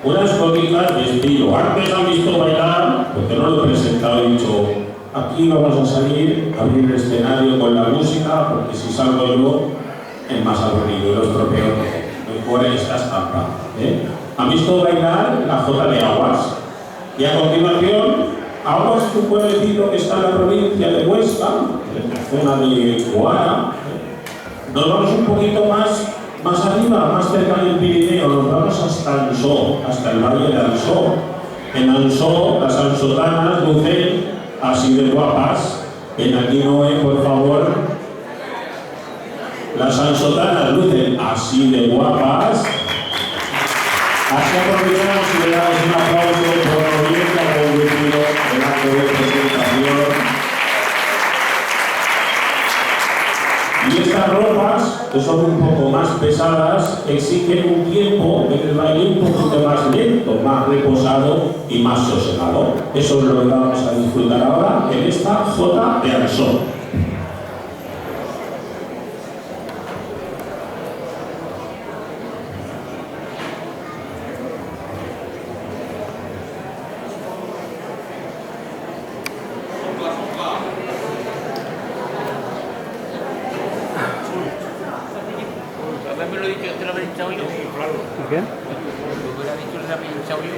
unas cositas de estilo. Antes han visto bailar, porque no lo he presentado, he dicho, aquí vamos a salir, abrir el escenario con la música, porque si salgo yo es más aburrido y lo estropeo todo. Mejor esta estampa. Han visto bailar la Jota de Aguas. Y a continuación, Aguas, tú puedes decir lo que está en la provincia de Huesca, en la zona de Guara. Nos vamos un poquito más arriba, más cerca del Pirineo, nos vamos hasta Ansó, hasta el valle de Ansó. En Ansó, las ansotanas lucen así de guapas. En Aquinoe, por favor, las ansotanas lucen así de guapas. Así aprovechamos y le damos un aplauso por lo bien que ha conducido el acto de presentación. Y estas ropas, que son un poco más pesadas, exigen un tiempo en el baile un poquito más lento, más reposado y más sosegado. Eso es lo que vamos a disfrutar ahora en esta Jota de Ansó. Me lo he dicho, te lo he pinchado yo. ¿Qué? Lo hubiera dicho, te lo he pinchado yo.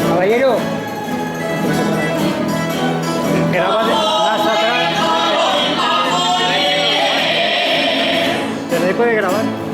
Caballero, graba más atrás. ¿Te puede grabar?